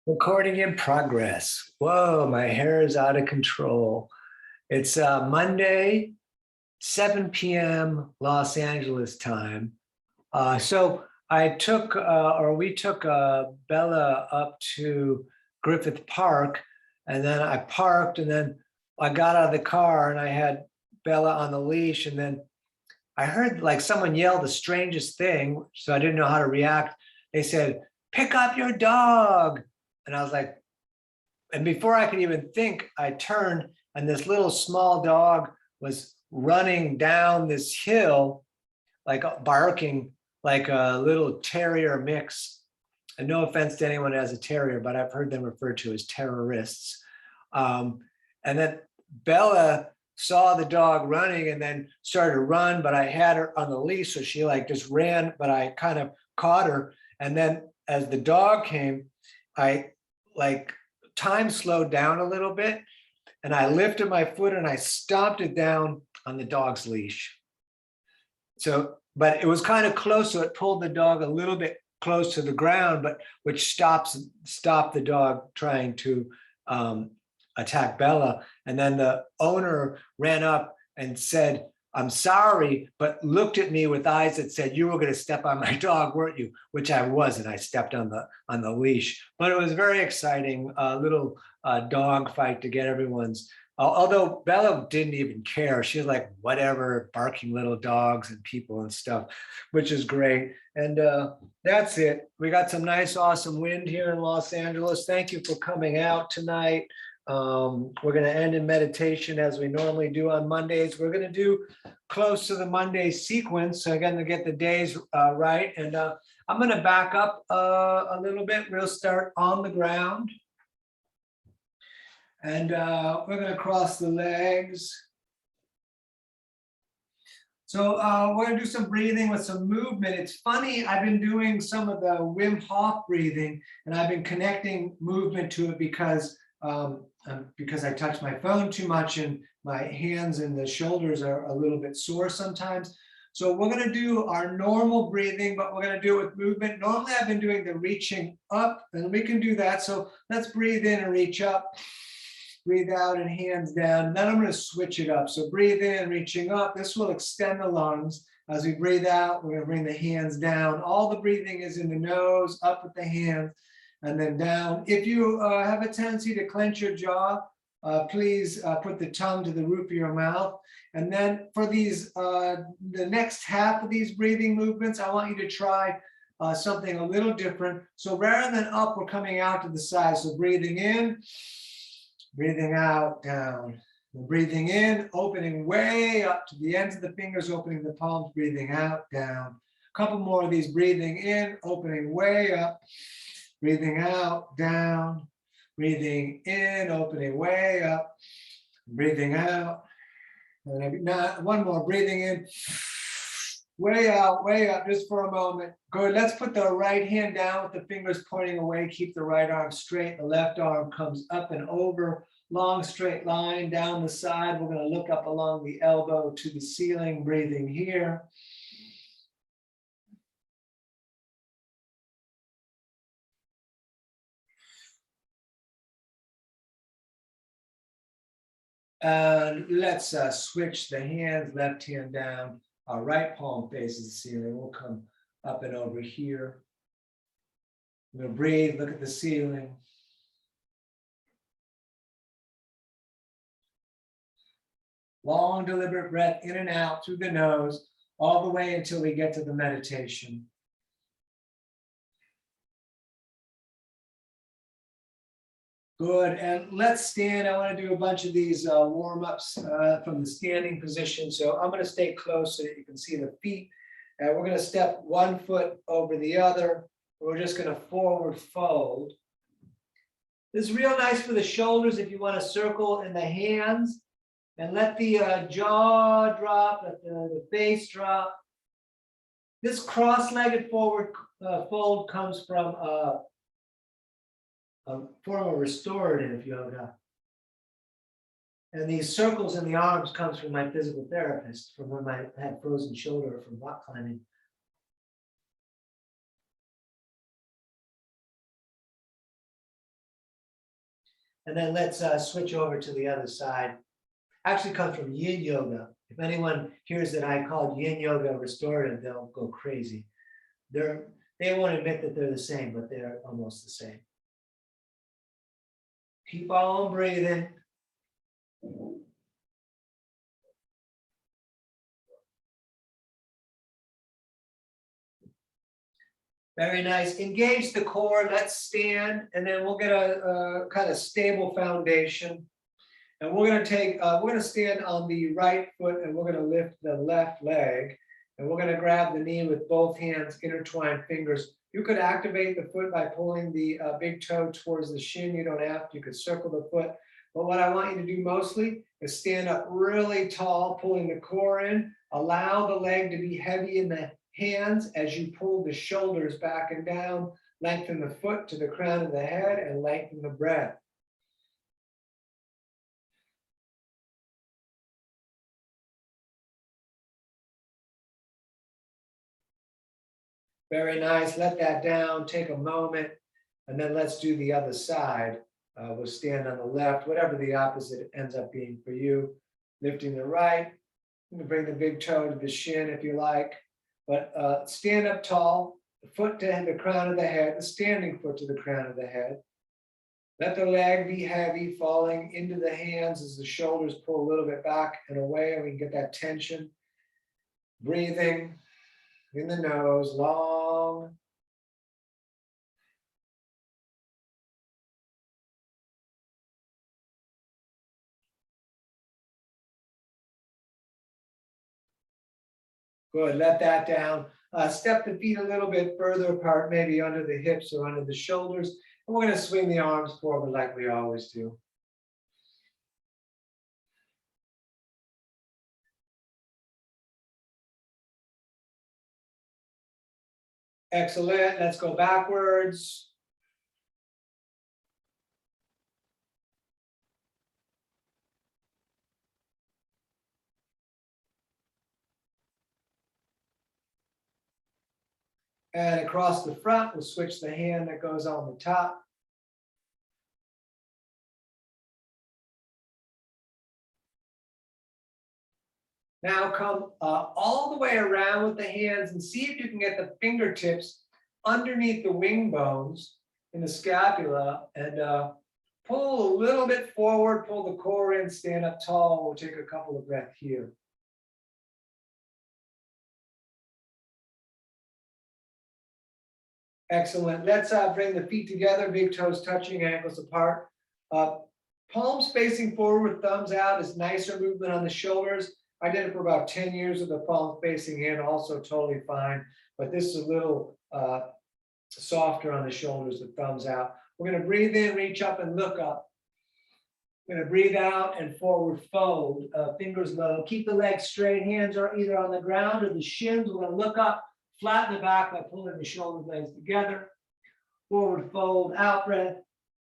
Recording in progress. Whoa, my hair is out of control. It's Monday, 7 p.m. Los Angeles time. So I took, or we took Bella up to Griffith Park, and then I parked, and then I got out of the car, and I had Bella on the leash, and then I heard like someone yell the strangest thing, so I didn't know how to react. They said, "Pick up your dog," and I was like, and before I could even think, I turned and this little small dog was running down this hill, like barking like a little terrier mix. And no offense to anyone who has a terrier, but I've heard them referred to as terrorists. Um, and then Bella saw the dog running and then started to run, but I had her on the leash, so she like just ran, but I kind of caught her. And then as the dog came, I like time slowed down a little bit, and I lifted my foot and I stomped it down on the dog's leash. So, but it was kind of close, so it pulled the dog a little bit close to the ground, but which stopped the dog trying to attack Bella. And then the owner ran up and said, "I'm sorry," but looked at me with eyes that said, "You were going to step on my dog, weren't you?" Which I wasn't. I stepped on the leash. But it was very exciting, little dog fight to get everyone's. Although Bella didn't even care. She was like, whatever, barking little dogs and people and stuff, which is great. And that's it. We got some nice, awesome wind here in Los Angeles. Thank you for coming out tonight. We're going to end in meditation as we normally do on Mondays. We're going to do close to the Monday sequence. So again, to get the days right. And I'm going to back up a little bit. We'll start on the ground. And we're going to cross the legs. So we're going to do some breathing with some movement. It's funny, I've been doing some of the Wim Hof breathing, and I've been connecting movement to it because I touch my phone too much and my hands and the shoulders are a little bit sore sometimes. So we're going to do our normal breathing, but we're going to do it with movement. Normally I've been doing the reaching up, and we can do that. So let's breathe in and reach up. Breathe out and hands down. Then I'm going to switch it up. So breathe in, reaching up. This will extend the lungs. As we breathe out, we're going to bring the hands down. All the breathing is in the nose, up with the hands, and then down. If you have a tendency to clench your jaw, please put the tongue to the roof of your mouth. And then for these, the next half of these breathing movements, I want you to try something a little different. So rather than up, we're coming out to the side. So breathing in. Breathing out, down. Breathing in, opening way up to the ends of the fingers, opening the palms, breathing out, down. A couple more of these, breathing in, opening way up, breathing out, down. Breathing in, opening way up, breathing out. And one more, breathing in, way up, just for a moment. Good, let's put the right hand down with the fingers pointing away. Keep the right arm straight. The left arm comes up and over. Long straight line down the side. We're going to look up along the elbow to the ceiling, breathing here. And let's switch the hands, left hand down. Our right palm faces the ceiling. We'll come up and over here. We're going to breathe, look at the ceiling. Long, deliberate breath in and out through the nose, all the way until we get to the meditation. Good, and let's stand. I want to do a bunch of these warm-ups from the standing position. So I'm going to stay close so that you can see the feet. And we're going to step one foot over the other. We're just going to forward fold. This is real nice for the shoulders if you want to circle in the hands. And let the jaw drop, let the face drop. This cross-legged forward fold comes from a form of restorative yoga. And these circles in the arms comes from my physical therapist, from when I had frozen shoulder from rock climbing. And then let's switch over to the other side. Actually comes from yin yoga. If anyone hears that I called yin yoga restorative, they'll go crazy. They won't admit that they're the same, but they're almost the same. Keep on breathing. Very nice. Engage the core. Let's stand, and then we'll get a kind of stable foundation. And we're going to stand on the right foot, and we're going to lift the left leg, and we're going to grab the knee with both hands, intertwine fingers. You could activate the foot by pulling the big toe towards the shin. You don't have to. You could circle the foot. But what I want you to do mostly is stand up really tall, pulling the core in. Allow the leg to be heavy in the hands as you pull the shoulders back and down. Lengthen the foot to the crown of the head and lengthen the breath. Very nice. Let that down. Take a moment. And then let's do the other side. We'll stand on the left, whatever the opposite ends up being for you. Lifting the right. You can bring the big toe to the shin if you like. But stand up tall. The foot to the crown of the head. The standing foot to the crown of the head. Let the leg be heavy, falling into the hands as the shoulders pull a little bit back and away, and we can get that tension. Breathing in the nose, long. Good, let that down. Step the feet a little bit further apart, maybe under the hips or under the shoulders. And we're going to swing the arms forward like we always do. Excellent. Let's go backwards. And across the front, we'll switch the hand that goes on the top. Now come all the way around with the hands and see if you can get the fingertips underneath the wing bones in the scapula and pull a little bit forward, pull the core in, stand up tall. We'll take a couple of breaths here. Excellent. Let's bring the feet together, big toes touching, ankles apart. Palms facing forward, thumbs out is nicer movement on the shoulders. I did it for about 10 years with the palms facing in, also totally fine. But this is a little softer on the shoulders, the thumbs out. We're going to breathe in, reach up and look up. We're going to breathe out and forward fold, fingers low. Keep the legs straight, hands are either on the ground or the shins. We're going to look up, flatten the back by pulling the shoulder blades together. Forward fold, out breath.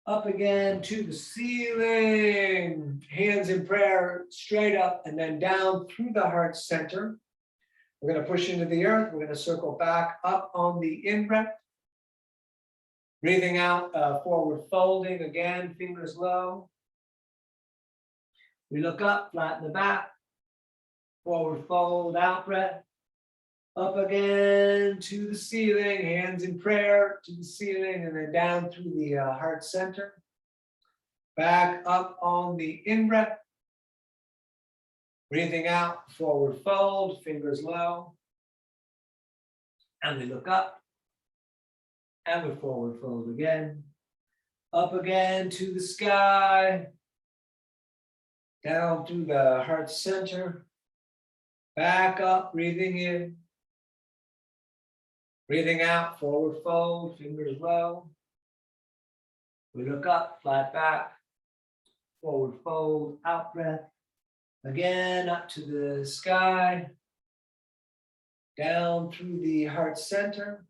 Up again to the ceiling. Hands in prayer, straight up and then down through the heart center. We're going to push into the earth. We're going to circle back up on the in-breath. Breathing out, forward folding again, fingers low. We look up, flatten the back. Forward fold, out breath. Up again to the ceiling, hands in prayer to the ceiling, and then down through the heart center. Back up on the in-breath. Breathing out, forward fold, fingers low. And we look up. And we forward fold again. Up again to the sky. Down through the heart center. Back up, breathing in. Breathing out, forward fold, fingers low. We look up, flat back, forward fold, out breath. Again, up to the sky. Down through the heart center.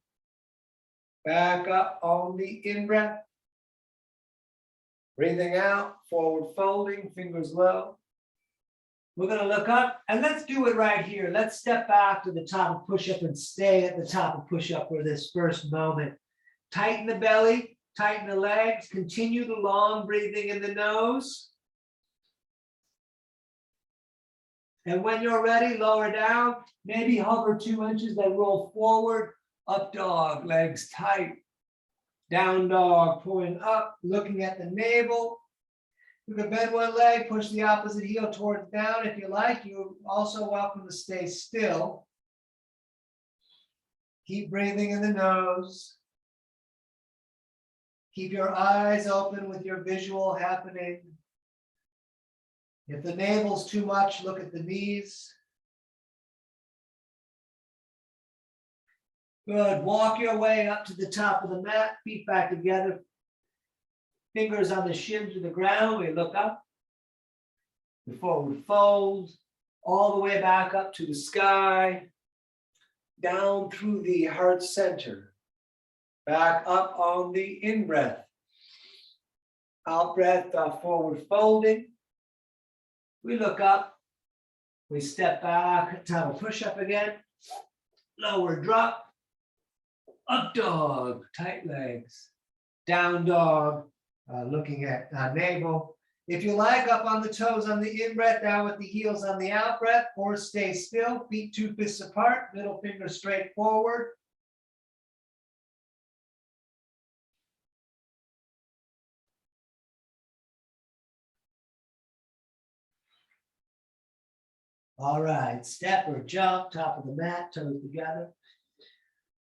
Back up on the in-breath. Breathing out, forward folding, fingers low. We're going to look up and let's do it right here. Let's step back to the top of push-up and stay at the top of push-up for this first moment. Tighten the belly, Tighten the legs, continue the long breathing in the nose. And when you're ready, lower down, maybe hover 2 inches, then roll forward, up dog, legs tight. Down dog, pulling up, looking at the navel. You can bend one leg, push the opposite heel towards down if you like. You're also welcome to stay still. Keep breathing in the nose. Keep your eyes open with your visual happening. If the navel's too much, look at the knees. Good. Walk your way up to the top of the mat, feet back together. Fingers on the shins of the ground. We look up. The forward fold. All the way back up to the sky. Down through the heart center. Back up on the in-breath. Out-breath, forward folding. We look up. We step back. Time to push up again. Lower drop. Up dog, tight legs. Down dog, looking at navel. If you like, up on the toes on the in-breath, down with the heels on the out-breath, or stay still, feet 2 fists apart, middle finger straight forward. All right, step or jump, top of the mat, toes together.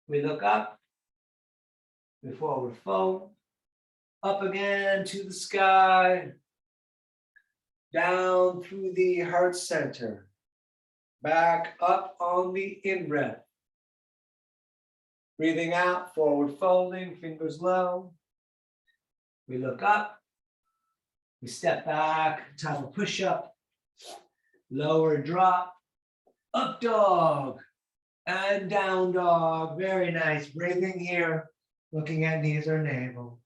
We look up, we forward fold, up again to the sky, down through the heart center, back up on the in-breath. Breathing out, forward folding, fingers low. We look up, we step back, time to push up, lower drop, up dog, and down dog. Very nice. Breathing here, looking at knees or navel.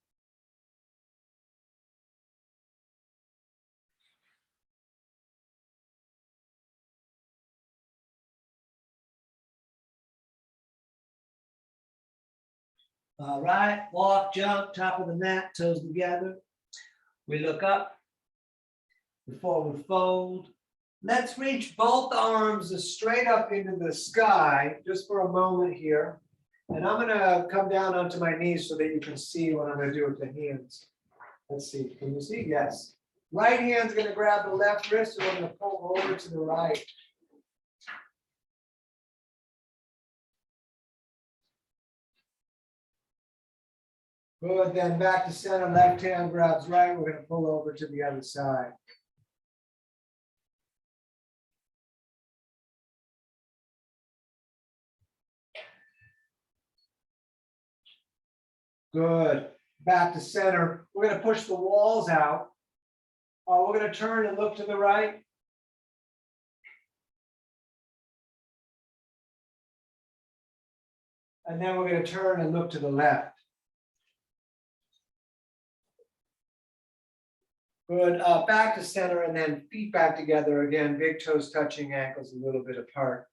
All right, walk, jump, top of the mat, toes together. We look up, we forward fold. Let's reach both arms straight up into the sky, just for a moment here. And I'm gonna come down onto my knees so that you can see what I'm gonna do with the hands. Let's see, can you see? Yes. Right hand's gonna grab the left wrist, and we're gonna pull over to the right. Good, then back to center, left hand grabs right, we're gonna pull over to the other side. Good, back to center. We're gonna push the walls out. We're gonna turn and look to the right. And then we're gonna turn and look to the left. Good, back to center and then feet back together again, big toes touching, ankles a little bit apart.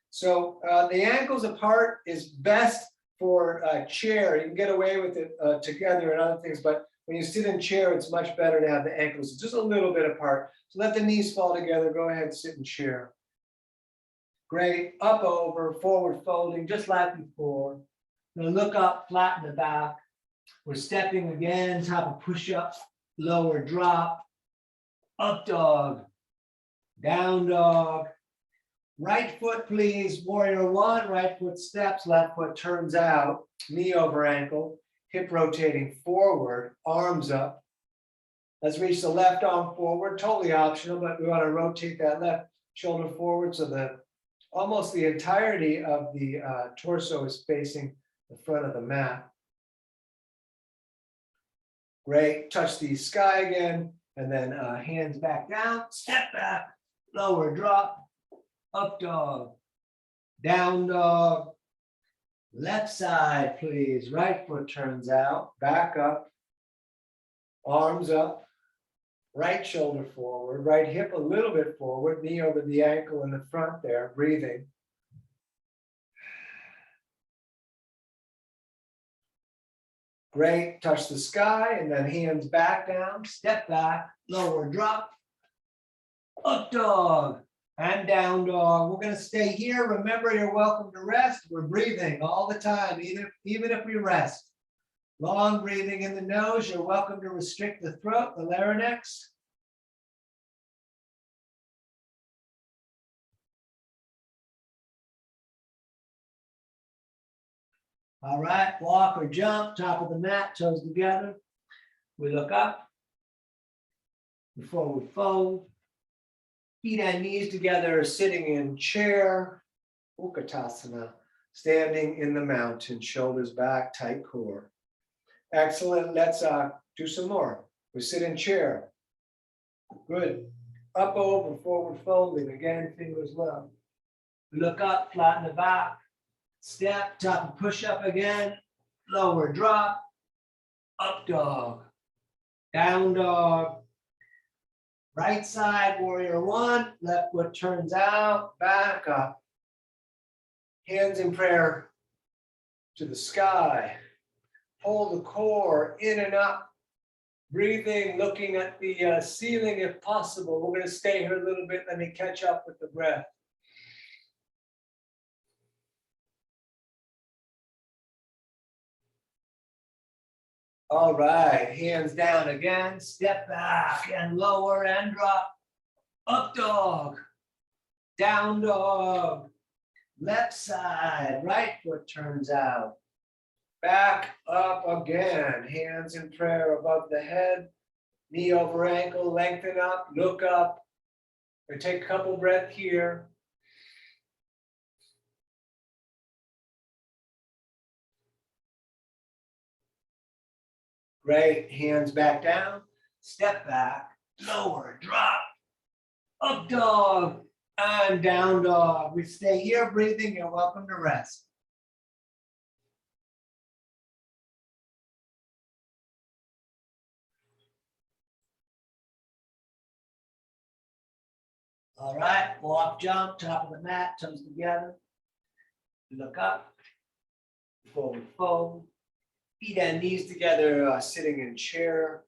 So the ankles apart is best for a chair. You can get away with it together and other things, but when you sit in chair, it's much better to have the ankles just a little bit apart. So let the knees fall together, go ahead, sit in chair. Great, up over, forward folding, just like before. Now look up, flatten the back. We're stepping again, top of push-up. Lower drop, up dog, down dog. Right foot, please. Warrior one, right foot steps, left foot turns out, knee over ankle, hip rotating forward, arms up. Let's reach the left arm forward, totally optional, but we want to rotate that left shoulder forward so that almost the entirety of the torso is facing the front of the mat. Great, touch the sky again, and then hands back down, step back, lower drop, up dog, down dog, left side please, right foot turns out, back up, arms up, right shoulder forward, right hip a little bit forward, knee over the ankle in the front there, breathing. Great, touch the sky and then hands back down, step back, lower drop, up dog, and down dog. We're gonna stay here. Remember, you're welcome to rest. We're breathing all the time, even if we rest. Long breathing in the nose. You're welcome to restrict the throat, the larynx. All right, walk or jump, top of the mat, toes together. We look up, forward fold. Feet and knees together, sitting in chair, Utkatasana, standing in the mountain, shoulders back, tight core. Excellent, let's do some more. We sit in chair. Good, up, over, forward folding, again, fingers low. We look up, flatten the back, step, top of push up again, lower drop, up dog, down dog. Right side, warrior one, left foot turns out, back up. Hands in prayer to the sky. Pull the core in and up. Breathing, looking at the ceiling if possible. We're going to stay here a little bit. Let me catch up with the breath. All right, hands down again. Step back and lower and drop. Up dog, down dog, left side, right foot turns out. Back up again, hands in prayer above the head, knee over ankle, lengthen up, look up. We take a couple breaths here. Great, hands back down, step back, lower, drop, up dog, and down dog. We stay here breathing, you're welcome to rest. All right, walk, jump, top of the mat, toes together. Look up, forward fold. Feet and knees together, sitting in chair,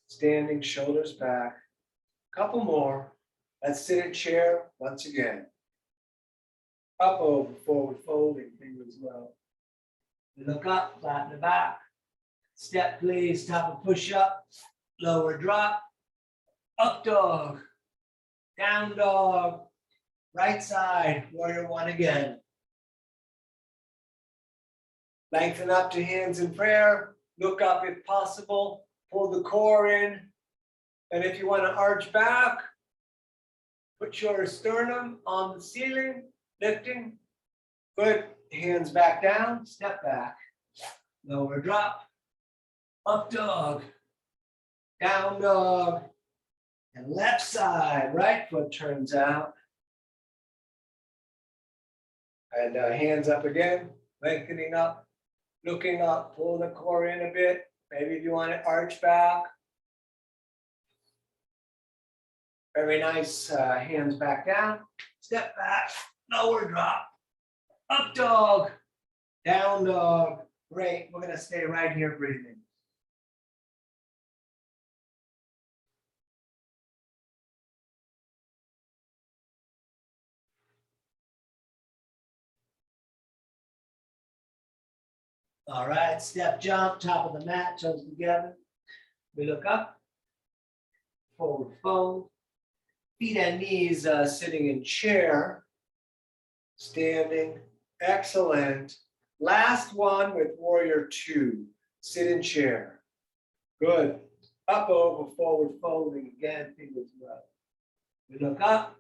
standing, shoulders back. Couple more. Let's sit in chair once again. Up, over, forward folding, fingers low. Look up, flatten the back. Step, please, top of push up, lower drop, up dog, down dog, right side, warrior one again. Lengthen up to hands in prayer. Look up if possible. Pull the core in. And if you want to arch back, put your sternum on the ceiling, lifting. Good. Hands back down. Step back. Lower drop. Up dog. Down dog. And left side. Right foot turns out. And hands up again. Lengthening up. Looking up, pull the core in a bit. Maybe if you want to arch back. Very nice, hands back down. Step back, lower drop. Up dog, down dog. Great, we're gonna stay right here breathing. All right, step jump, top of the mat, toes together. We look up, forward fold. Feet and knees sitting in chair, standing, excellent. Last one with warrior two, sit in chair. Good, up, over, forward folding, again, fingers low. We look up,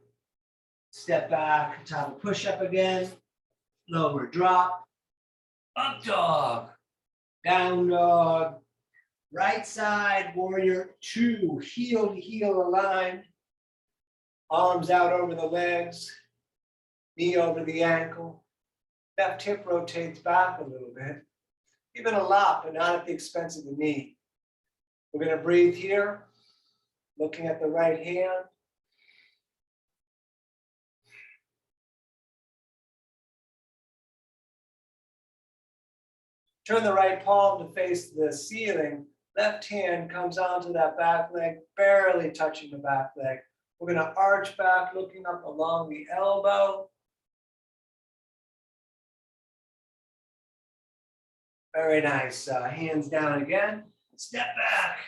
step back, top of push up again, lower drop, up dog, down dog, right side, warrior two, heel to heel aligned, arms out over the legs, knee over the ankle, left hip rotates back a little bit, even a lot, but not at the expense of the knee. We're going to breathe here, looking at the right hand. Turn the right palm to face the ceiling. Left hand comes onto that back leg, barely touching the back leg. We're going to arch back, looking up along the elbow. Very nice. Hands down again. Step back.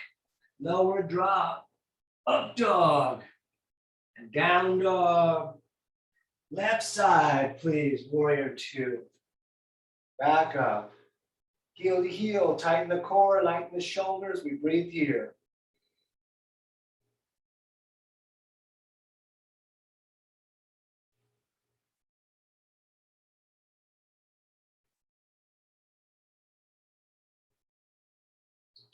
Lower drop. Up dog. And down dog. Left side, please. Warrior two. Back up. Heel to heel. Tighten the core. Lighten the shoulders. We breathe here.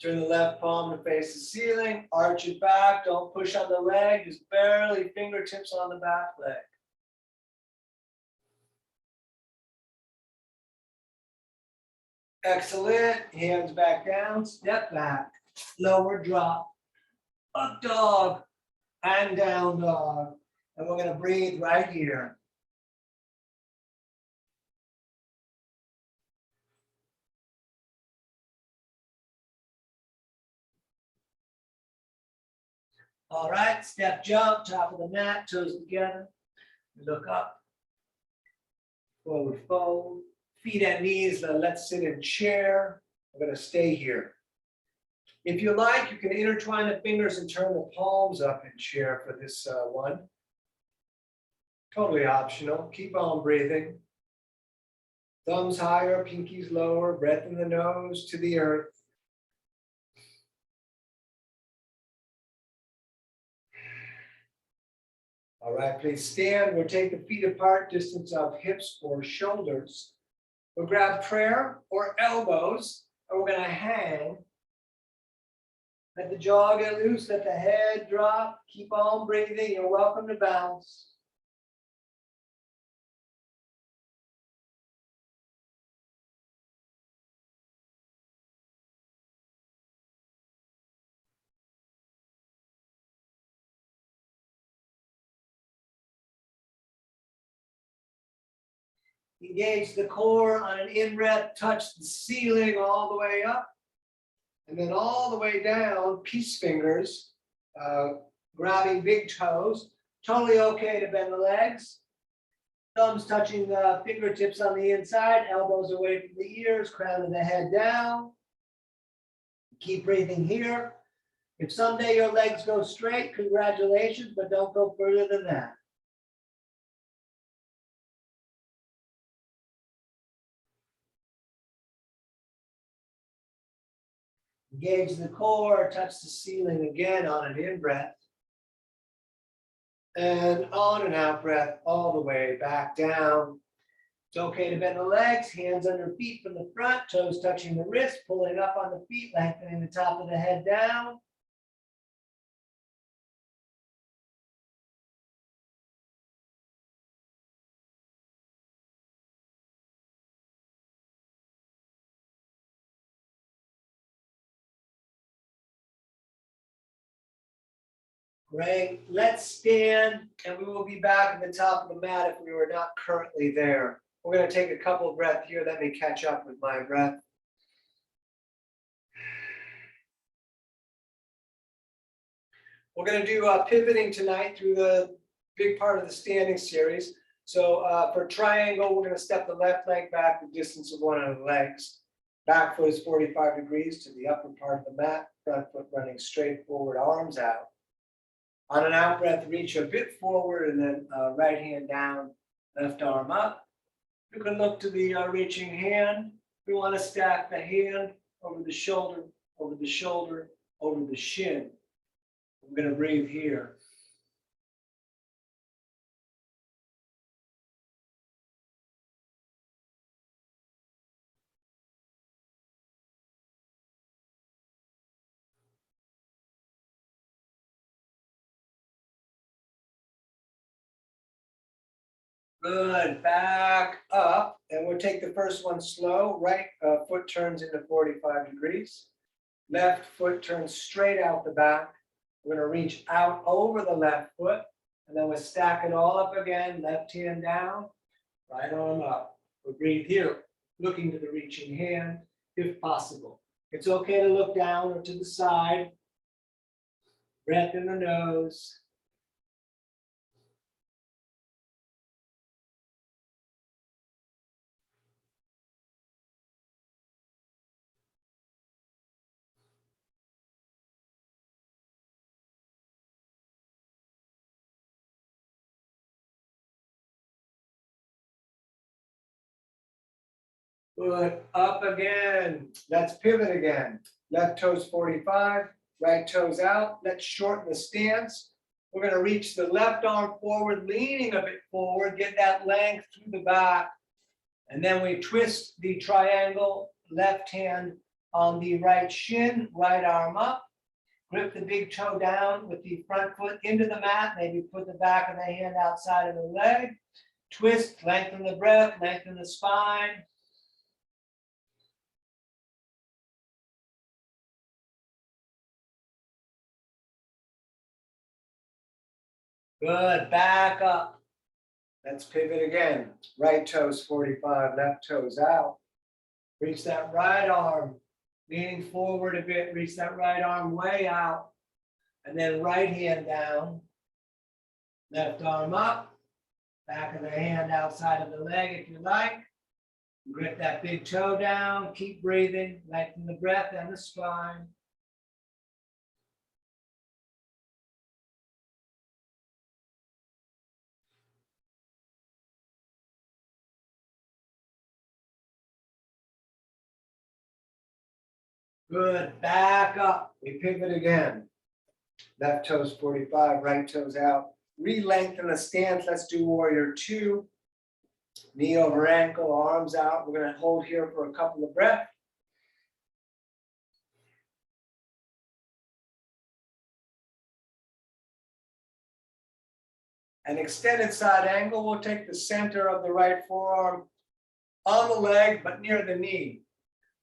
Turn the left palm to face the ceiling, arch it back, don't push on the leg, just barely fingertips on the back leg. Excellent, hands back down, step back, lower drop, up dog, and down dog. And we're gonna breathe right here. All right, step jump, top of the mat, toes together. Look up, forward fold, feet and knees, let's sit in chair. We're gonna stay here. If you like, you can intertwine the fingers and turn the palms up in chair for this one. Totally optional, keep on breathing. Thumbs higher, pinkies lower, breath in the nose to the earth. All right, please stand. We'll take the feet apart, distance of hips or shoulders. We'll grab prayer or elbows, and we're going to hang. Let the jaw get loose, let the head drop. Keep on breathing. You're welcome to bounce. Engage the core on an in-breath, touch the ceiling all the way up. And then all the way down, peace fingers, grabbing big toes. Totally okay to bend the legs. Thumbs touching the fingertips on the inside, elbows away from the ears, crown of the head down. Keep breathing here. If someday your legs go straight, congratulations, but don't go further than that. Engage the core, touch the ceiling again on an in-breath. And on an out-breath, all the way back down. It's okay to bend the legs, hands under feet from the front, toes touching the wrist, pulling up on the feet, lengthening the top of the head down. Great. Let's stand, and we will be back at the top of the mat if we were not currently there. We're going to take a couple of breaths here. Let me catch up with my breath. We're going to do pivoting tonight through the big part of the standing series. So for triangle, we're going to step the left leg back the distance of one of the legs. Back foot is 45 degrees to the upper part of the mat. Front foot running straight forward, arms out. On an out breath, reach a bit forward and then right hand down, left arm up. You can look to the reaching hand. We want to stack the hand over the shoulder, over the shoulder, over the shin. I'm going to breathe here. Good, back up, and we'll take the first one slow. Right foot turns into 45 degrees. Left foot turns straight out the back. We're going to reach out over the left foot, and then we'll stack it all up again. Left hand down, right arm up. We'll breathe here, looking to the reaching hand. if possible. It's okay to look down or to the side. Breath in the nose. Good, up again. Let's pivot again. Left toes 45, right toes out. Let's shorten the stance. We're going to reach the left arm forward, leaning a bit forward, get that length through the back. And then we twist the triangle, left hand on the right shin, right arm up. Grip the big toe down with the front foot into the mat. Maybe put the back of the hand outside of the leg. Twist, lengthen the breath, lengthen the spine. Good, back up. Let's pivot again. Right toes 45, left toes out. Reach that right arm, leaning forward a bit, reach that right arm way out. And then right hand down, left arm up, back of the hand outside of the leg if you like. Grip that big toe down, keep breathing, lengthen the breath and the spine. Good, back up. We pivot again. Left toes 45, right toes out. Re-lengthen the stance. Let's do warrior two. Knee over ankle, arms out. We're going to hold here for a couple of breaths. An extended side angle, we'll take the center of the right forearm on the leg, but near the knee.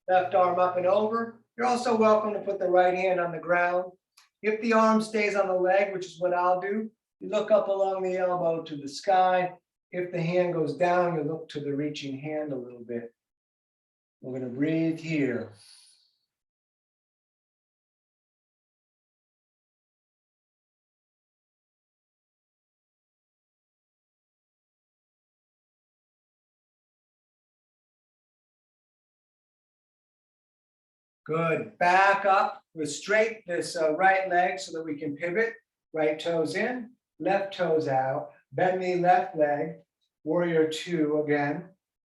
Left arm up and over. You're also welcome to put the right hand on the ground. If the arm stays on the leg, which is what I'll do, you look up along the elbow to the sky. If the hand goes down, you look to the reaching hand a little bit. We're going to breathe here. Good, back up, straight this right leg so that we can pivot. Right toes in, left toes out, bend the left leg, warrior two again.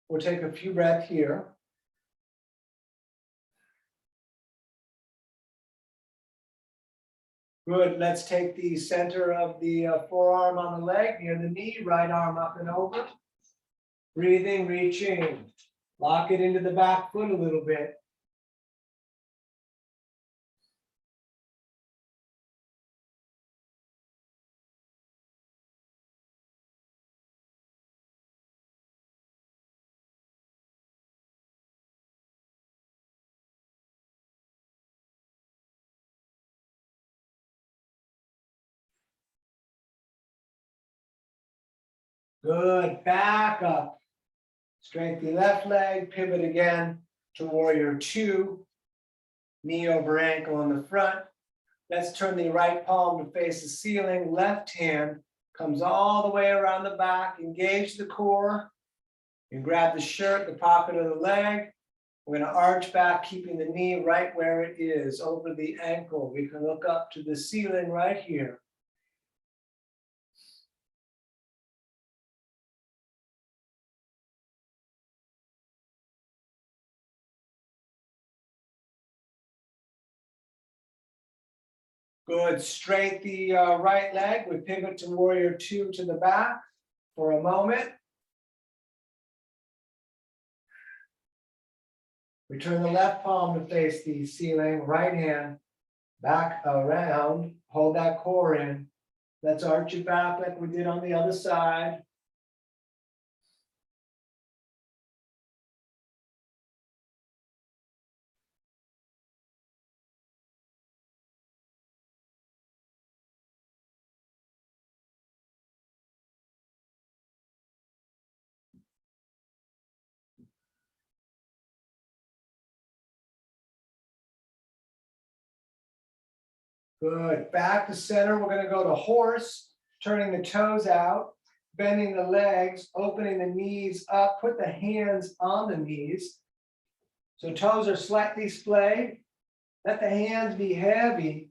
We'll take a few breaths here. Good, let's take the center of the forearm on the leg, near the knee, right arm up and over. Breathing, reaching, lock it into the back foot a little bit. Good, back up. Straight the left leg, pivot again to warrior two. Knee over ankle on the front. Let's turn the right palm to face the ceiling. Left hand comes all the way around the back. Engage the core. And grab the shirt, the pocket of the leg. We're going to arch back, keeping the knee right where it is, over the ankle. We can look up to the ceiling right here. Good, straight the right leg. We pivot to warrior two to the back for a moment. We turn the left palm to face the ceiling, right hand back around, hold that core in. Let's arch it back like we did on the other side. Good. Back to center. We're going to go to horse, turning the toes out, bending the legs, opening the knees up, put the hands on the knees. So toes are slightly splayed. Let the hands be heavy.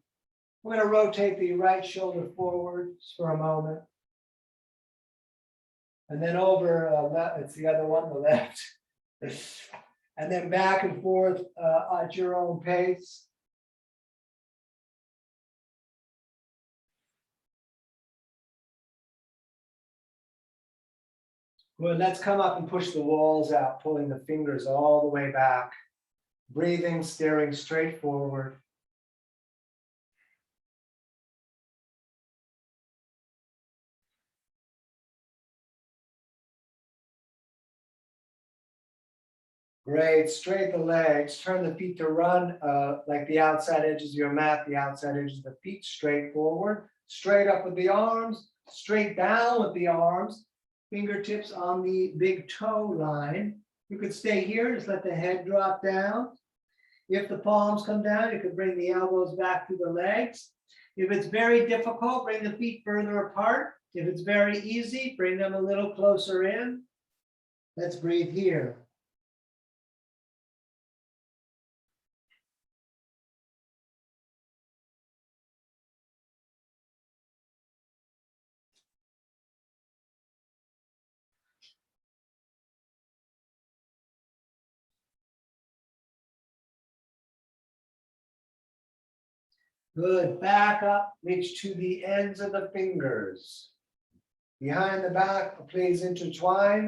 We're going to rotate the right shoulder forward for a moment. And then over, it's the other one, the left. And then back and forth at your own pace. Good, let's come up and push the walls out, pulling the fingers all the way back. Breathing, staring straight forward. Great, straight the legs, turn the feet to run like the outside edges of your mat, the outside edges of the feet, straight forward, straight up with the arms, straight down with the arms, fingertips on the big toe line. You could stay here, just let the head drop down. If the palms come down, you could bring the elbows back to the legs. If it's very difficult, bring the feet further apart. If it's very easy, bring them a little closer in. Let's breathe here. Good, back up, reach to the ends of the fingers. Behind the back, please intertwine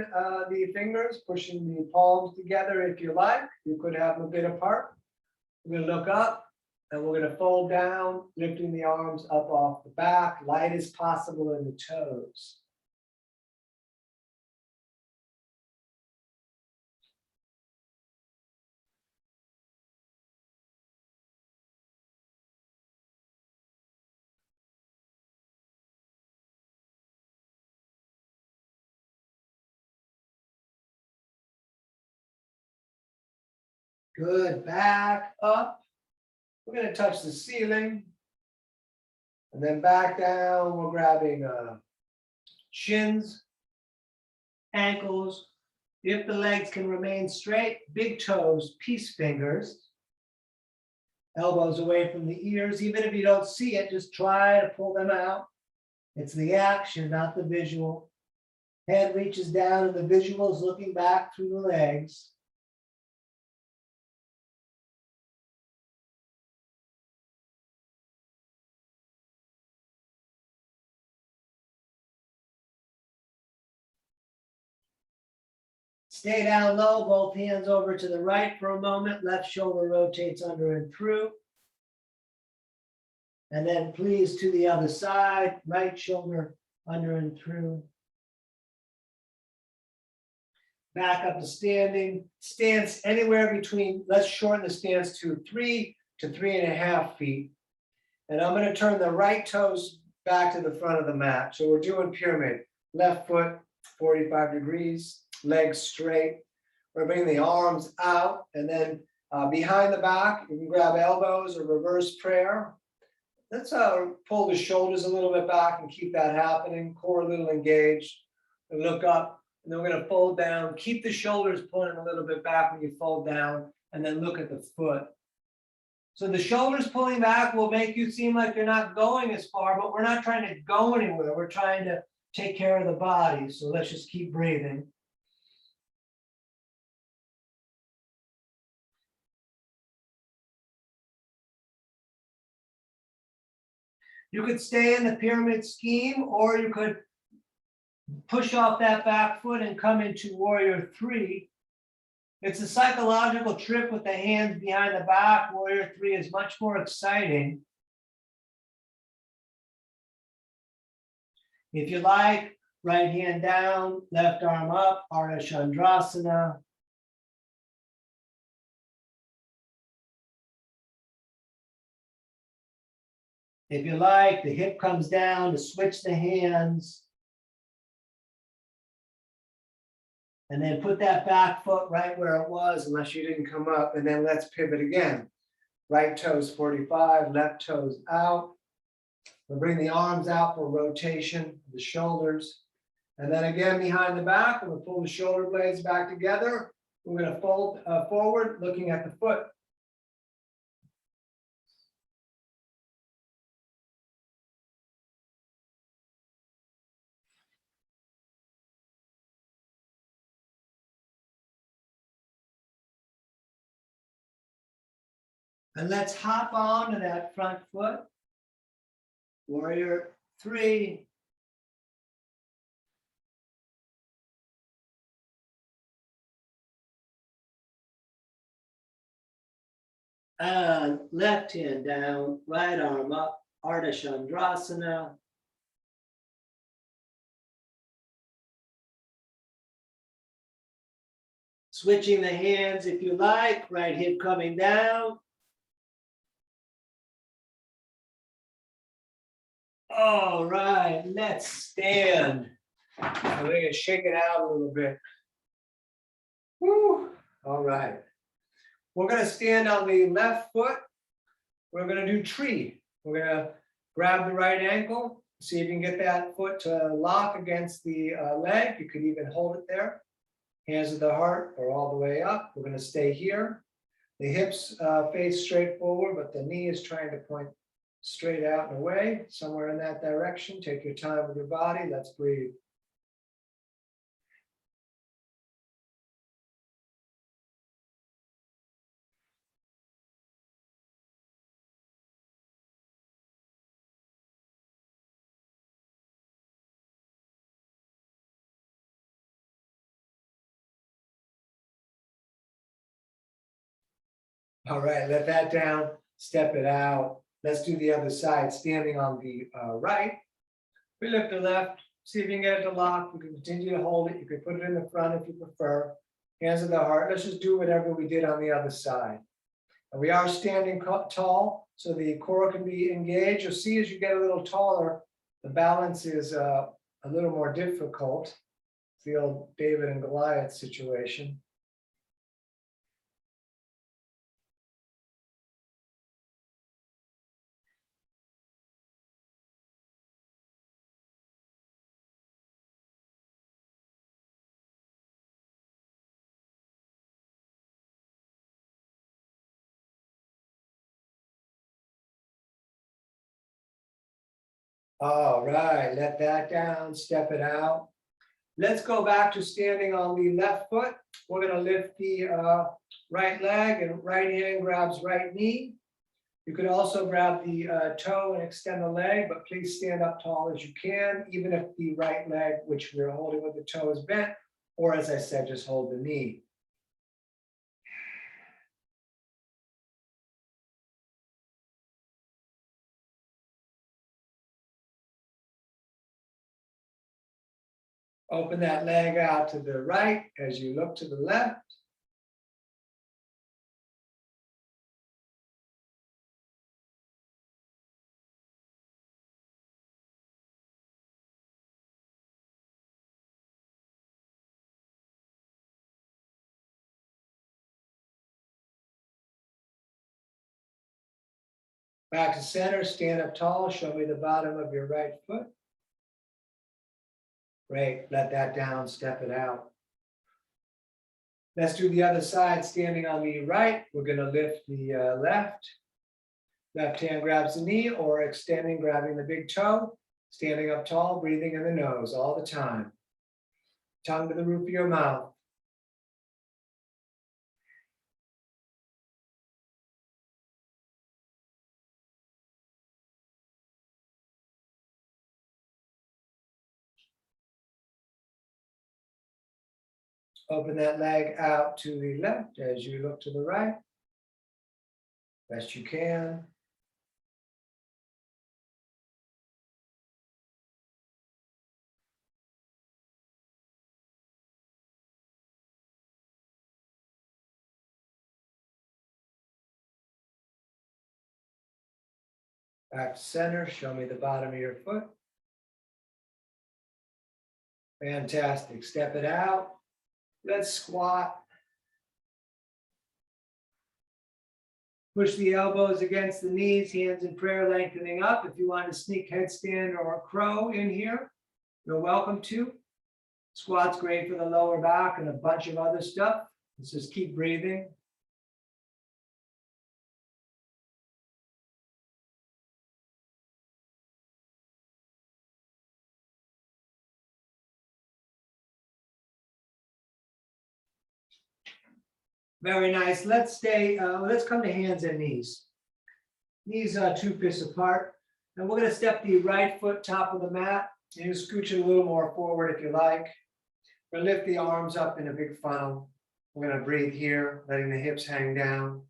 the fingers, pushing the palms together if you like. You could have them a bit apart. We're going to look up and we're going to fold down, lifting the arms up off the back, light as possible in the toes. Good, back up. We're going to touch the ceiling. And then back down, we're grabbing shins, ankles. If the legs can remain straight, big toes, peace fingers. Elbows away from the ears. Even if you don't see it, just try to pull them out. It's the action, not the visual. Head reaches down and the visual is looking back through the legs. Stay down low, both hands over to the right for a moment. Left shoulder rotates under and through. And then please to the other side, right shoulder under and through. Back up to standing. Stance anywhere between, let's shorten the stance to 3 to 3.5 feet. And I'm going to turn the right toes back to the front of the mat. So we're doing pyramid. Left foot, 45 degrees. Legs straight. We're bringing the arms out and then behind the back, you can grab elbows or reverse prayer. Let's pull the shoulders a little bit back and keep that happening. Core a little engaged. And look up, and then we're going to fold down. Keep the shoulders pulling a little bit back when you fold down, and then look at the foot. So the shoulders pulling back will make you seem like you're not going as far, but we're not trying to go anywhere. We're trying to take care of the body. So let's just keep breathing. You could stay in the pyramid scheme, or you could push off that back foot and come into warrior 3. It's a psychological trip with the hands behind the back. Warrior 3 is much more exciting. If you like, right hand down, left arm up, Ardha Chandrasana. If you like, the hip comes down to switch the hands. And then put that back foot right where it was, unless you didn't come up, and then let's pivot again. Right toes 45, left toes out. We'll bring the arms out for rotation, the shoulders. And then again, behind the back, we'll pull the shoulder blades back together. We're going to fold forward, looking at the foot. And let's hop on to that front foot. Warrior 3. And left hand down, right arm up, Ardha Chandrasana. Switching the hands if you like, right hip coming down. All right, let's stand. I'm going to shake it out a little bit. Woo. All right. We're going to stand on the left foot. We're going to do tree. We're going to grab the right ankle. See if you can get that foot to lock against the leg. You could even hold it there. Hands at the heart or all the way up. We're going to stay here. The hips face straight forward, but the knee is trying to point straight out and away, somewhere in that direction. Take your time with your body. Let's breathe. All right, let that down, step it out. Let's do the other side, standing on the right. We lift the left, see if you can get it to lock. You can continue to hold it. You can put it in the front if you prefer. Hands at the heart. Let's just do whatever we did on the other side. And we are standing tall, so the core can be engaged. You'll see as you get a little taller, the balance is a little more difficult. It's the old David and Goliath situation. All right, let that down, step it out. Let's go back to standing on the left foot. We're going to lift the right leg and right hand grabs right knee. You could also grab the toe and extend the leg, but please stand up tall as you can, even if the right leg, which we're holding with the toe, is bent, or as I said, just hold the knee. Open that leg out to the right as you look to the left. Back to center, stand up tall, show me the bottom of your right foot. Great, let that down, step it out. Let's do the other side, standing on the right. We're going to lift the left. Left hand grabs the knee or extending, grabbing the big toe. Standing up tall, breathing in the nose all the time. Tongue to the roof of your mouth. Open that leg out to the left as you look to the right. Best you can. Back to center, show me the bottom of your foot. Fantastic, step it out. Let's squat. Push the elbows against the knees, hands in prayer, lengthening up. If you want to sneak headstand or a crow in here, you're welcome to. Squat's great for the lower back and a bunch of other stuff. Let's just keep breathing. Very nice. Let's come to hands and knees. Knees are 2 fists apart. And we're going to step the right foot top of the mat. And you scooch it a little more forward if you like. We're going to lift the arms up in a big funnel. We're going to breathe here, letting the hips hang down.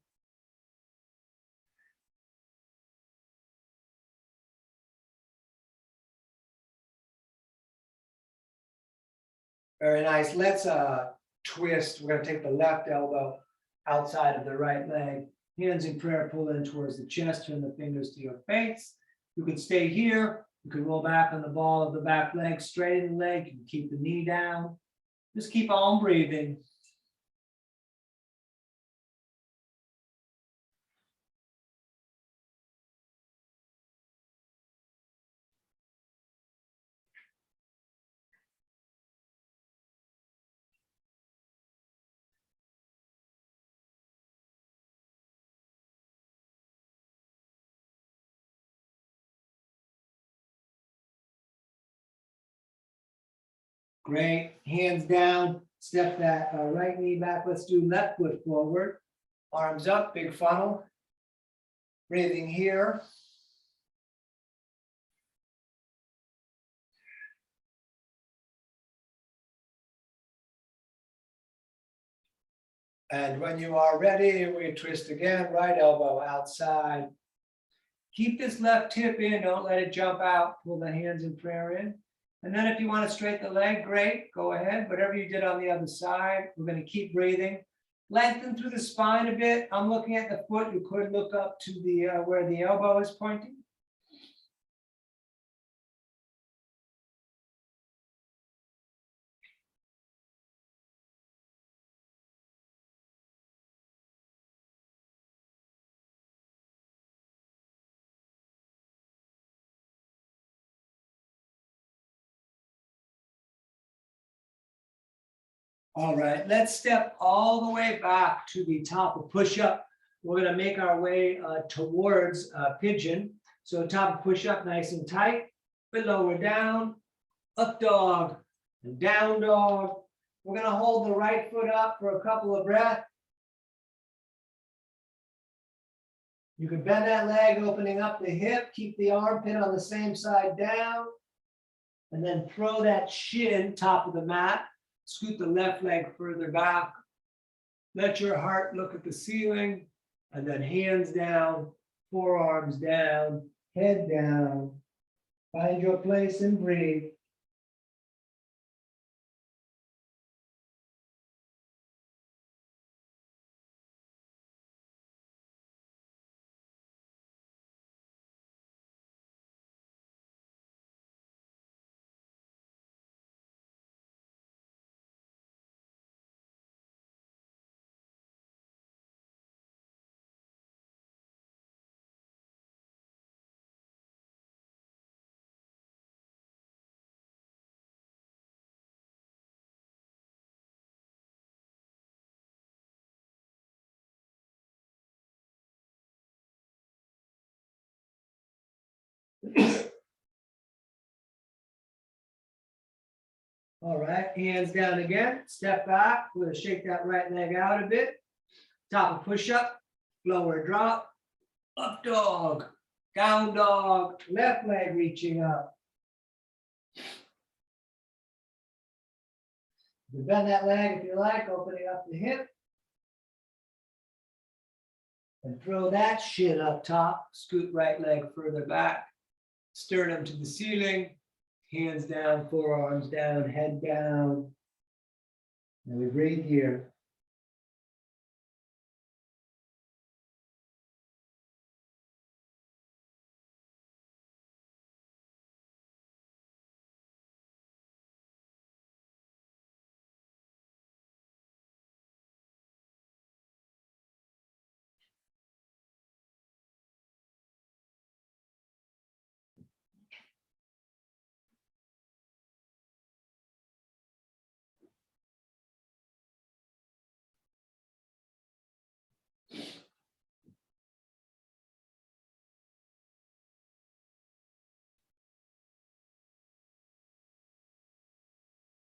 Very nice. Let's twist. We're going to take the left elbow outside of the right leg. Hands in prayer, pull in towards the chest, turn the fingers to your face. You can stay here. You can roll back on the ball of the back leg, straighten the leg. You can keep the knee down. Just keep on breathing. Great. Hands down. Step that right knee back. Let's do left foot forward. Arms up, big funnel. Breathing here. And when you are ready, we twist again, right elbow outside. Keep this left hip in, don't let it jump out. Pull the hands in prayer in. And then if you want to straighten the leg, great, go ahead. Whatever you did on the other side, we're going to keep breathing. Lengthen through the spine a bit. I'm looking at the foot. You could look up to the where the elbow is pointing. All right, let's step all the way back to the top of push-up. We're going to make our way towards pigeon. So top of push-up, nice and tight. Bit lower down, up dog, and down dog. We're going to hold the right foot up for a couple of breaths. You can bend that leg, opening up the hip. Keep the armpit on the same side down. And then throw that shin top of the mat. Scoot the left leg further back. Let your heart look at the ceiling. And then hands down, forearms down, head down. Find your place and breathe. All right, hands down again. Step back. We're going to shake that right leg out a bit. Top of push-up, lower drop, up dog, down dog, left leg reaching up. You can bend that leg if you like, opening up the hip. And throw that shin up top. Scoot right leg further back. Sternum to the ceiling. Hands down, forearms down, head down. And we breathe here.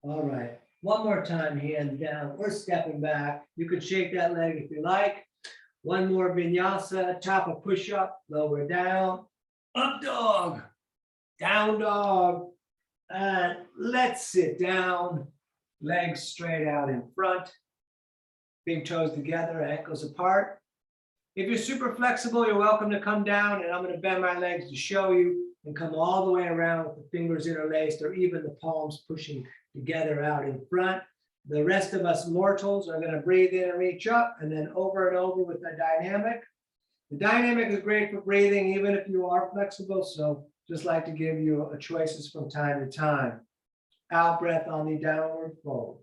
All right, one more time, hands down. We're stepping back. You could shake that leg if you like. One more vinyasa, top of push-up, lower down, up dog, down dog, and let's sit down. Legs straight out in front, big toes together, ankles apart. If you're super flexible, you're welcome to come down, and I'm going to bend my legs to show you and come all the way around with the fingers interlaced or even the palms pushing together out in front. The rest of us mortals are going to breathe in and reach up and then over and over with the dynamic. The dynamic is great for breathing, even if you are flexible. So just like to give you choices from time to time. Out breath on the downward fold.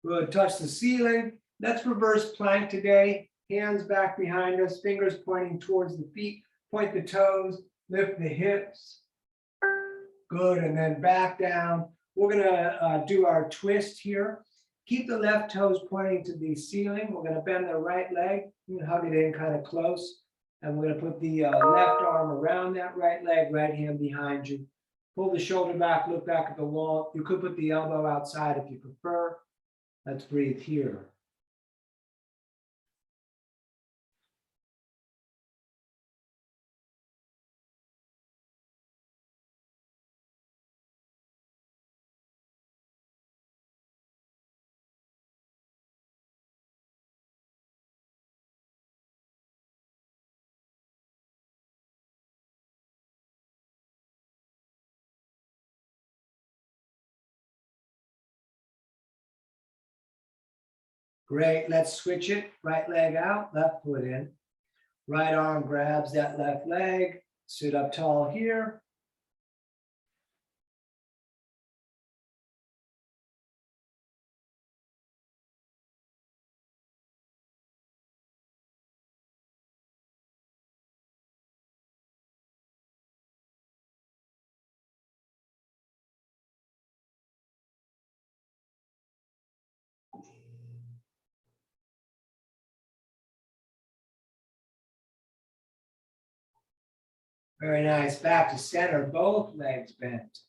Good, touch the ceiling. Let's reverse plank today. Hands back behind us, fingers pointing towards the feet. Point the toes, lift the hips. Good, and then back down. We're gonna do our twist here. Keep the left toes pointing to the ceiling. We're gonna bend the right leg, hug it in kind of close. And we're gonna put the left arm around that right leg, right hand behind you. Pull the shoulder back, look back at the wall. You could put the elbow outside if you prefer. Let's breathe here. Great, let's switch it. Right leg out, left foot in. Right arm grabs that left leg. Sit up tall here. Very nice. Back to center, both legs bent.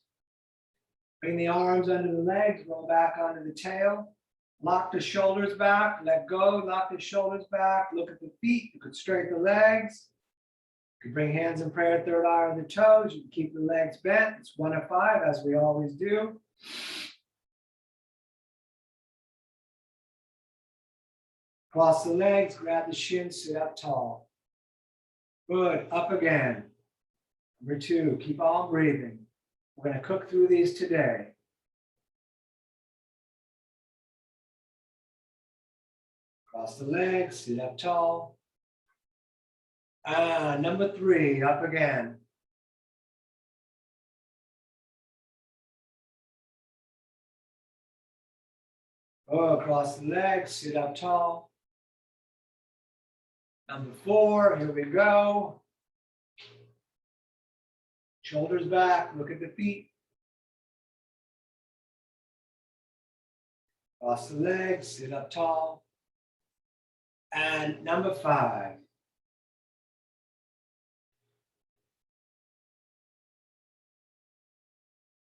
Bring the arms under the legs, roll back onto the tail. Lock the shoulders back, let go, lock the shoulders back, look at the feet. You could straighten the legs. You can bring hands in prayer, third eye on the toes. You can keep the legs bent. It's 1 of 5, as we always do. Cross the legs, grab the shins, sit up tall. Good, up again. Number 2, keep on breathing. We're going to cook through these today. Cross the legs, sit up tall. Number 3, up again. Oh, cross the legs, sit up tall. Number 4, here we go. Shoulders back, look at the feet. Cross the legs, sit up tall. And number 5.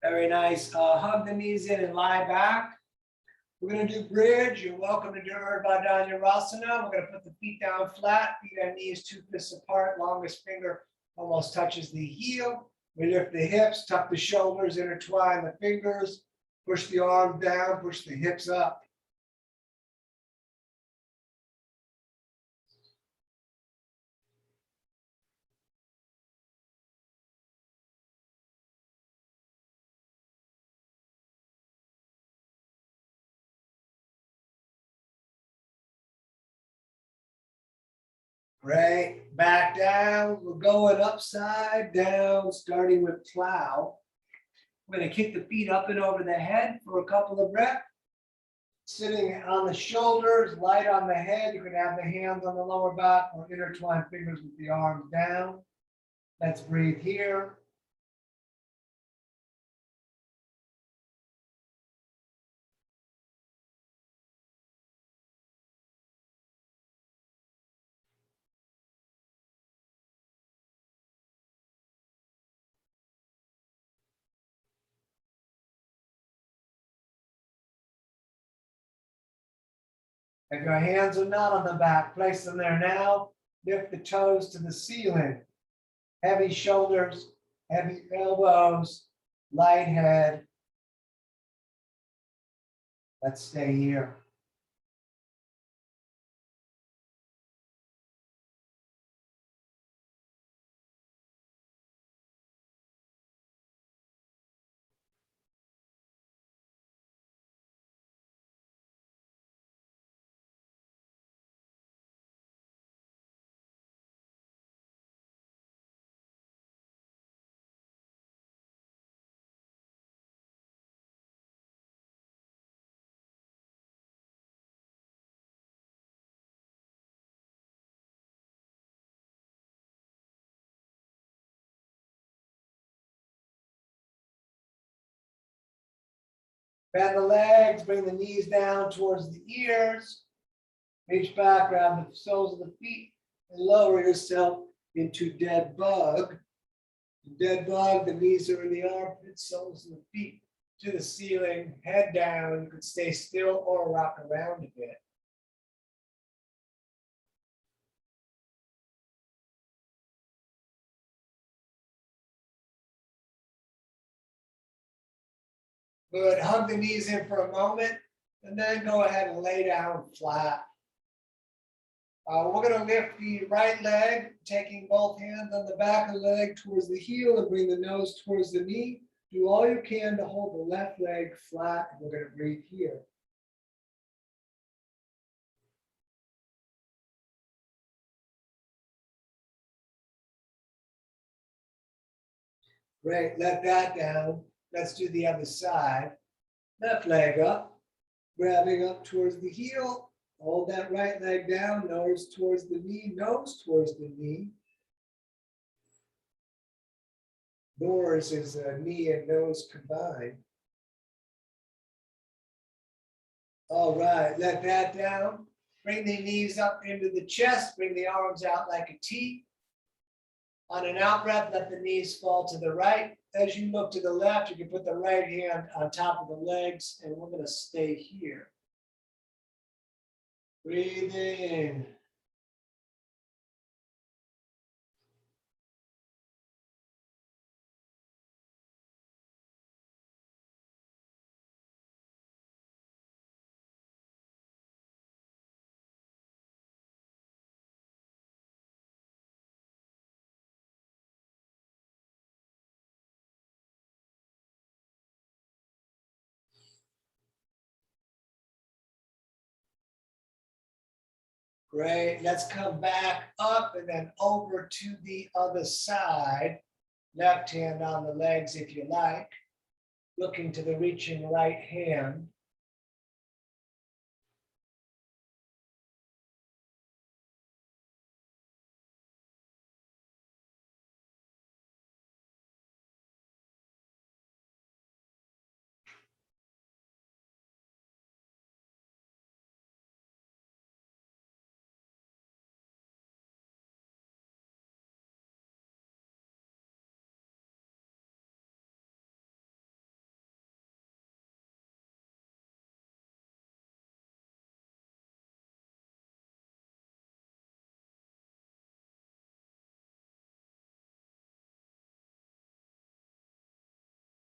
Very nice. Hug the knees in and lie back. We're going to do bridge. You're welcome to do Urdhva Dhanurasana. We're going to put the feet down flat, feet and knees 2 fists apart. Longest finger almost touches the heel. We lift the hips, tuck the shoulders, intertwine the fingers, push the arms down, push the hips up. Great, back down. We're going upside down, starting with plow. We're going to kick the feet up and over the head for a couple of breaths. Sitting on the shoulders, light on the head. You can have the hands on the lower back or intertwine fingers with the arms down. Let's breathe here. If your hands are not on the back, place them there now. Lift the toes to the ceiling. Heavy shoulders, heavy elbows, light head. Let's stay here. Bend the legs, bring the knees down towards the ears. Reach back, grab the soles of the feet, and lower yourself into dead bug. Dead bug, the knees are in the armpits, soles of the feet to the ceiling, head down. You can stay still or rock around a bit. Good. Hug the knees in for a moment, and then go ahead and lay down flat. We're going to lift the right leg, taking both hands on the back of the leg towards the heel and bring the nose towards the knee. Do all you can to hold the left leg flat, and we're going to breathe here. Great, let that down. Let's do the other side. Left leg up, grabbing up towards the heel. Hold that right leg down, nose towards the knee, nose towards the knee. Nose is knee and nose combined. All right, let that down. Bring the knees up into the chest, bring the arms out like a T. On an out breath, let the knees fall to the right. As you look to the left, you can put the right hand on top of the legs, and we're going to stay here. Breathe in. Great. Let's come back up and then over to the other side. Left hand on the legs if you like. Looking to the reaching right hand.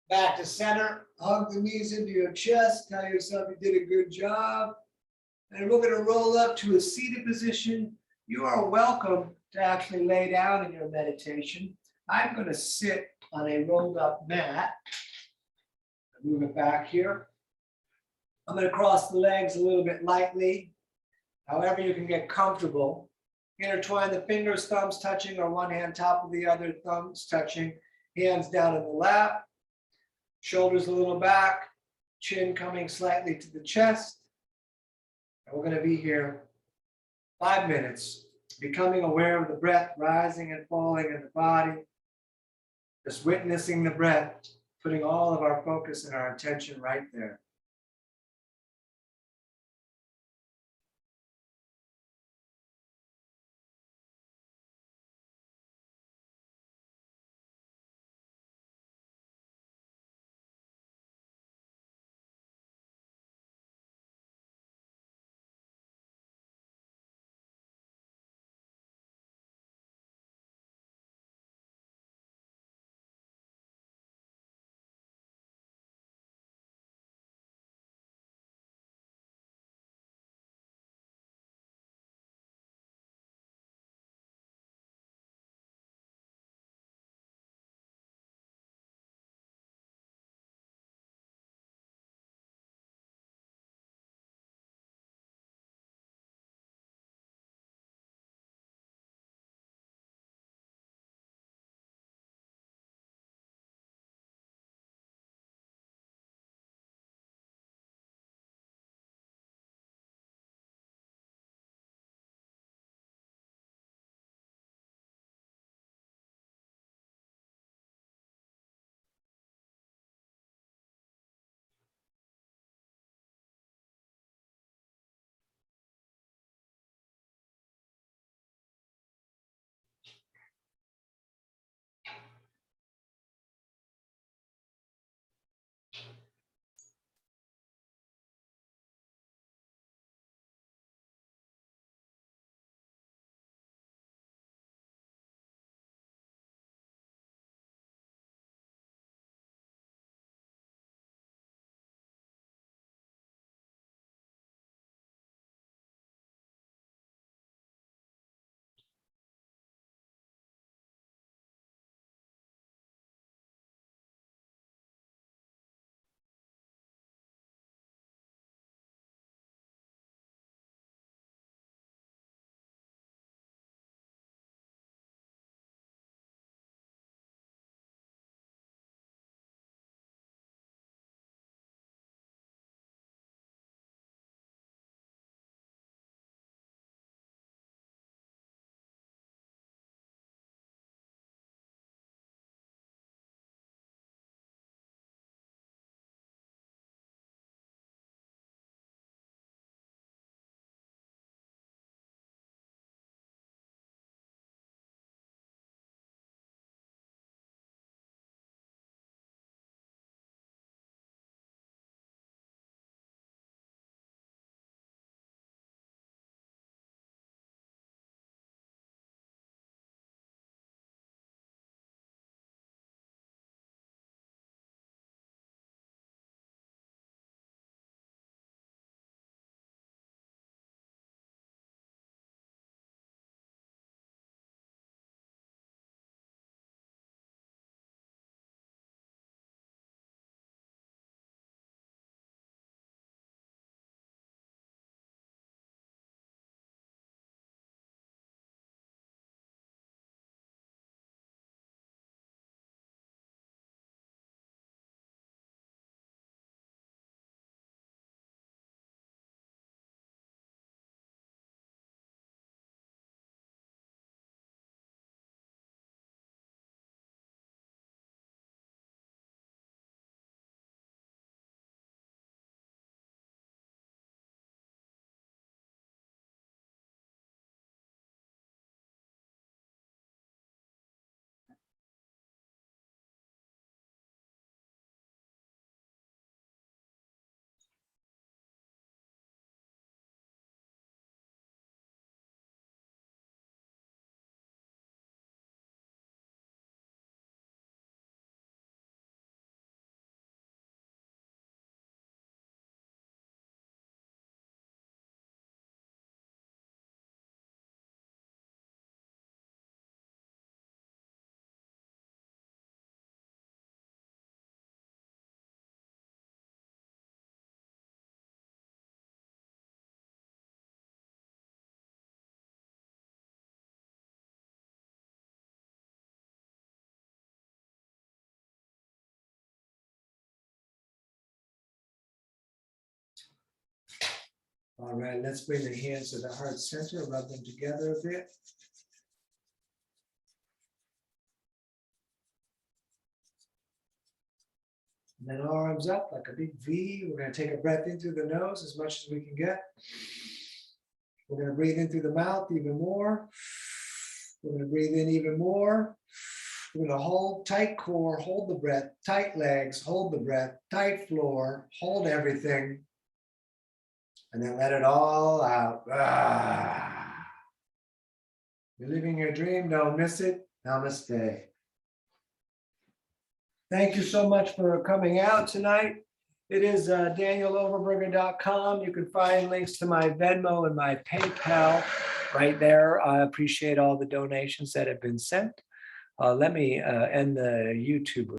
Back to center, hug the knees into your chest, tell yourself you did a good job. And we're going to roll up to a seated position. You are welcome to actually lay down in your meditation. I'm going to sit on a rolled up mat. Move it back here. I'm going to cross the legs a little bit lightly, however you can get comfortable. Intertwine the fingers, thumbs touching, or one hand top of the other, thumbs touching, hands down in the lap. Shoulders a little back, chin coming slightly to the chest. And we're going to be here 5 minutes, becoming aware of the breath rising and falling in the body, just witnessing the breath, putting all of our focus and our attention right there. All right, let's bring the hands to the heart center, rub them together a bit. And then arms up like a big V. We're going to take a breath in through the nose as much as we can get. We're going to breathe in through the mouth even more. We're going to breathe in even more. We're going to hold tight core, hold the breath, tight legs, hold the breath, tight floor, hold everything. And then let it all out. You're living your dream. Don't miss it. Namaste. Thank you so much for coming out tonight. It is DanielOverberger.com. You can find links to my Venmo and my PayPal right there. I appreciate all the donations that have been sent. Let me end the YouTube.